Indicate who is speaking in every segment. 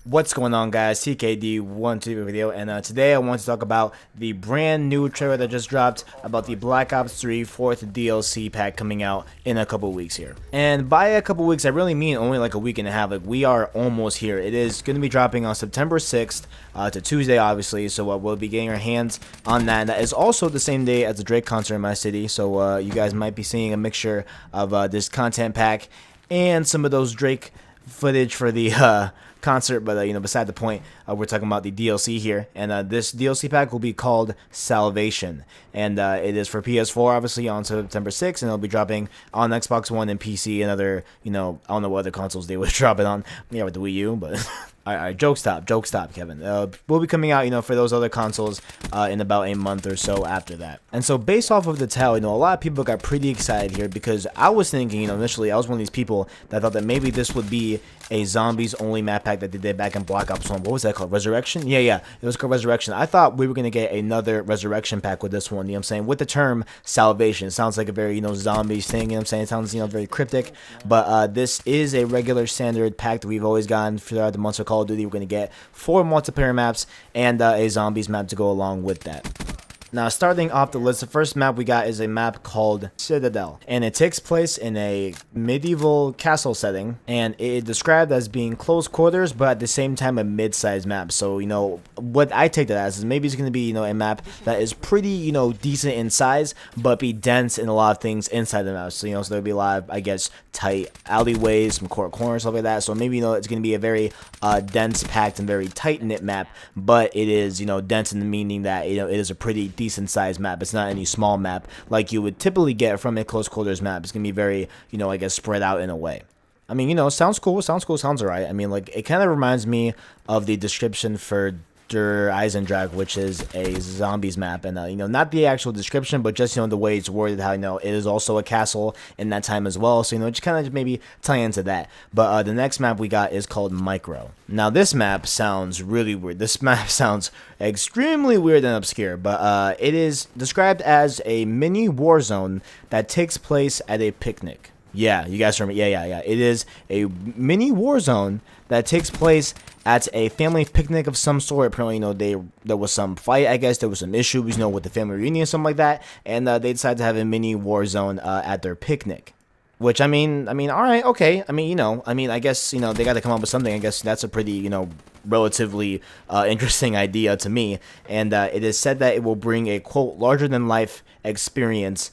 Speaker 1: What's going on, guys? TKD1 video, and today I want to talk about the brand new trailer that just dropped about the Black Ops 3 4th DLC pack coming out in a couple weeks here. And by a couple weeks, I really mean only like a week and a half. Like, we are almost here. It is going to be dropping on September 6th to Tuesday, obviously, so we'll be getting our hands on that. And that is also the same day as the Drake concert in my city, so you guys might be seeing a mixture of this content pack and some of those Drake footage for the concert, but beside the point, we're talking about the DLC here, and this DLC pack will be called Salvation, and it is for PS4, obviously, on September 6th, and it'll be dropping on Xbox One and PC and other, I don't know what other consoles they would drop it on, with the Wii U, but Alright, joke stop, Kevin. Will be coming out, for those other consoles in about a month or so after that. And so, based off of the tell, a lot of people got pretty excited here because I was thinking, initially, I was one of these people that thought that maybe this would be a zombies-only map pack that they did back in Black Ops 1. What was that called? Resurrection? Yeah, it was called Resurrection. I thought we were going to get another Resurrection pack with this one, you know what I'm saying? With the term Salvation. It sounds like a very, zombies thing, you know what I'm saying? It sounds, very cryptic. But this is a regular standard pack that we've always gotten throughout the months of Call of Duty. We're going to get 4 multiplayer maps and a zombies map to go along with that. Now, starting off the list, the first map we got is a map called Citadel, and it takes place in a medieval castle setting, and it is described as being close quarters, but at the same time a mid-sized map. So, what I take that as is maybe it's going to be, a map that is pretty, decent in size, but be dense in a lot of things inside the map. So, so there'll be a lot of, I guess, tight alleyways, some corners, stuff like that. So maybe, it's going to be a very dense, packed, and very tight-knit map, but it is, dense in the meaning that, it is a pretty decent sized map. It's not any small map like you would typically get from a close quarters map. It's gonna be very, I guess, spread out in a way. I mean, sounds cool, sounds alright. I mean, like, it kind of reminds me of the description for Der Eisendrache, which is a zombies map, and not the actual description, but just the way it's worded, how it is also a castle in that time as well. So just kind of maybe tie into that. But the next map we got is called Micro. Now this map sounds really weird. This map sounds extremely weird and obscure, but it is described as a mini war zone that takes place at a picnic. Yeah, you guys remember? Yeah. It is a mini war zone that takes place at a family picnic of some sort. Apparently, there was some fight, I guess. There was some issues, with the family reunion, something like that. And they decided to have a mini war zone at their picnic. Which, I mean, all right, okay. I mean, I guess, they got to come up with something. I guess that's a pretty, relatively interesting idea to me. And it is said that it will bring a, quote, larger-than-life experience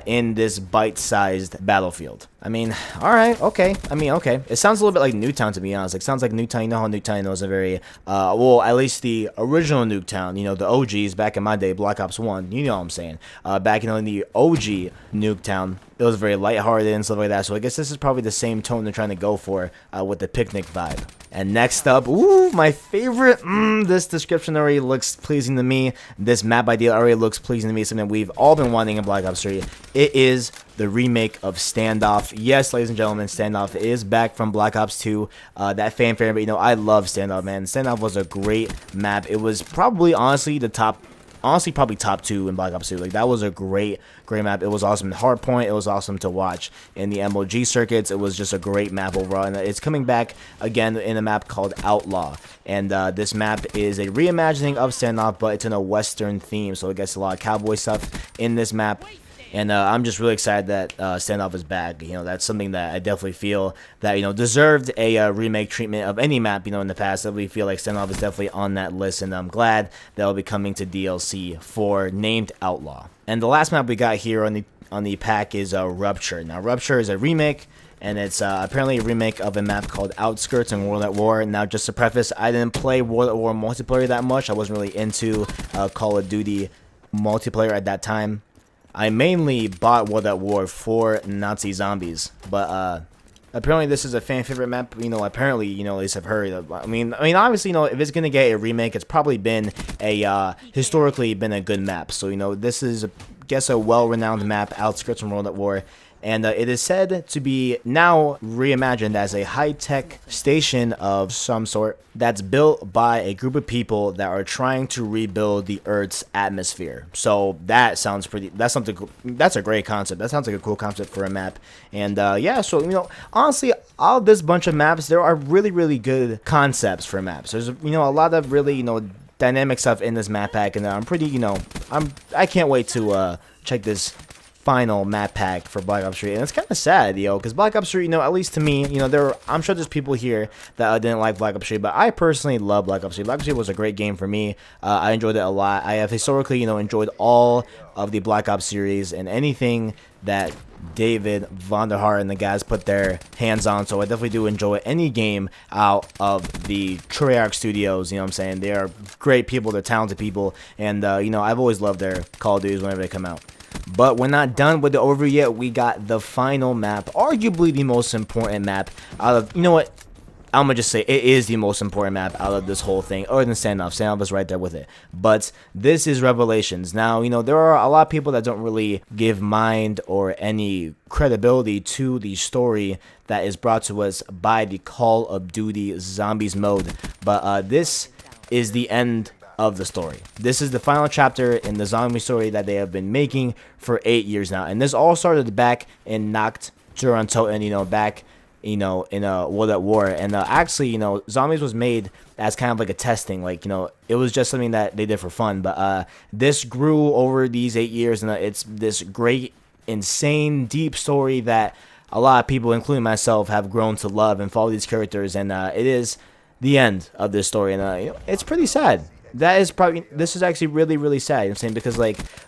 Speaker 1: in this bite-sized battlefield. I mean, all right, okay. I mean, okay. It sounds a little bit like Nuketown, to be honest. It sounds like Nuketown. You know how Nuketown was a very, well, at least the original Nuketown, the OGs back in my day, Black Ops 1, you know what I'm saying. Back in the OG Nuketown, it was very lighthearted and stuff like that. So I guess this is probably the same tone they're trying to go for with the picnic vibe. And next up, ooh, my favorite, this description already looks pleasing to me. This map idea already looks pleasing to me. Something we've all been wanting in Black Ops 3. It is the remake of Standoff. Yes, ladies and gentlemen, Standoff is back from Black Ops 2. That fanfare, but I love Standoff, man. Standoff was a great map. It was probably, honestly, probably top 2 in Black Ops 2. Like, that was a great map. It was awesome in Hardpoint. It was awesome to watch in the MOG circuits. It was just a great map overall. And it's coming back again in a map called Outlaw. And this map is a reimagining of Standoff, but it's in a Western theme. So it gets a lot of cowboy stuff in this map. And I'm just really excited that Standoff is back. That's something that I definitely feel that, deserved a remake treatment of any map, in the past. I really feel like Standoff is definitely on that list, and I'm glad that it'll be coming to DLC for named Outlaw. And the last map we got here on the pack is Rupture. Now, Rupture is a remake, and it's apparently a remake of a map called Outskirts in World at War. Now, just to preface, I didn't play World at War multiplayer that much. I wasn't really into Call of Duty multiplayer at that time. I mainly bought World at War for Nazi zombies, but apparently this is a fan favorite map. Apparently, at least I've heard. I mean, obviously, if it's gonna get a remake, it's probably been a historically been a good map. So this is, I guess, a well-renowned map, Outskirts from World at War, and it is said to be now reimagined as a high-tech station of some sort that's built by a group of people that are trying to rebuild the Earth's atmosphere. So that sounds pretty. That's a great concept. That sounds like a cool concept for a map. And yeah, so honestly, out of this bunch of maps, there are really good concepts for maps. There's a lot of really dynamic stuff in this map pack, and I'm pretty I can't wait to check this final map pack for Black Ops 3, and it's kind of sad, because Black Ops 3, at least to me, I'm sure there's people here that didn't like Black Ops 3, but I personally love Black Ops 3. Black Ops 3 was a great game for me. I enjoyed it a lot. I have historically, enjoyed all of the Black Ops series and anything that David Vonderhaar and the guys put their hands on, so I definitely do enjoy any game out of the Treyarch Studios. What I'm saying? They are great people, they're talented people, and I've always loved their Call of Duties whenever they come out. But we're not done with the overview yet. We got the final map, arguably the most important map out of, what? I'm going to just say it is the most important map out of this whole thing, other than Standoff. Standoff is right there with it. But this is Revelations. Now, there are a lot of people that don't really give mind or any credibility to the story that is brought to us by the Call of Duty Zombies mode. But this is the end of the story. This is the final chapter in the zombie story that they have been making for 8 years now. And this all started back in Nacht Toronto, back in a World at War, and actually Zombies was made as kind of like a testing, it was just something that they did for fun, but this grew over these 8 years, and it's this great, insane, deep story that a lot of people, including myself, have grown to love and follow these characters, and it is the end of this story, and it's pretty sad. This is actually really sad, I'm saying, because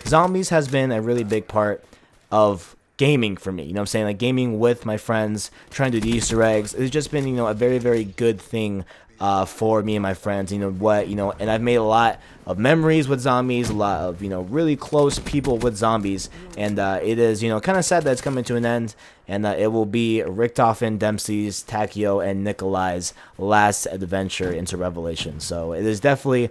Speaker 1: Zombies has been a really big part of gaming for me, I'm saying, gaming with my friends, trying to do the Easter eggs. It's just been, a very good thing for me and my friends, and I've made a lot of memories with Zombies, a lot of, really close people with Zombies, and it is, kind of sad that it's coming to an end, and it will be Richtofen, Dempsey's, Takio, and Nikolai's last adventure into Revelation. So it is definitely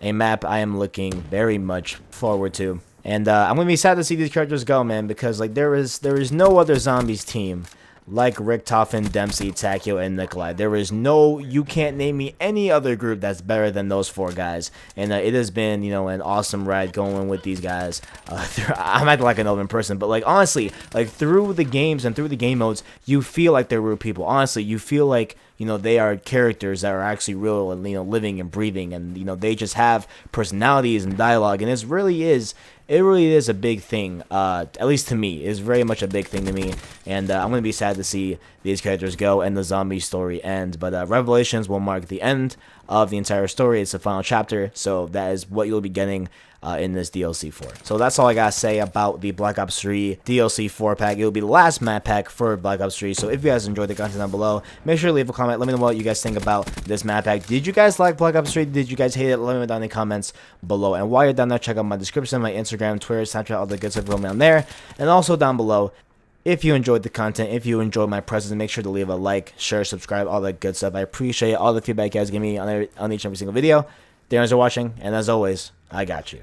Speaker 1: a map I am looking very much forward to. And I'm going to be sad to see these characters go, man, because there is no other Zombies team like Richtofen, Dempsey, Takio, and Nikolai. You can't name me any other group that's better than those 4 guys. And it has been, an awesome ride going with these guys. I'm acting like an open person, but honestly, through the games and through the game modes, you feel like they're real people. Honestly, you feel like they are characters that are actually real and, living and breathing, and, they just have personalities and dialogue, and it really is a big thing, at least to me. It's very much a big thing to me, and I'm going to be sad to see these characters go and the zombie story end, but Revelations will mark the end of the entire story. It's the final chapter, so that is what you'll be getting in this DLC 4. So that's all I gotta say about the Black Ops 3 DLC 4 pack. It will be the last map pack for Black Ops 3. So if you guys enjoyed the content down below, make sure to leave a comment. Let me know what you guys think about this map pack. Did you guys like Black Ops 3? Did you guys hate it? Let me know down in the comments below. And while you're down there, check out my description, my Instagram, Twitter, Snapchat, all the good stuff down there. And also down below, if you enjoyed the content, if you enjoyed my presence, make sure to leave a like, share, subscribe, all that good stuff. I appreciate all the feedback you guys give me on each and every single video. Thanks for watching, and as always, I got you.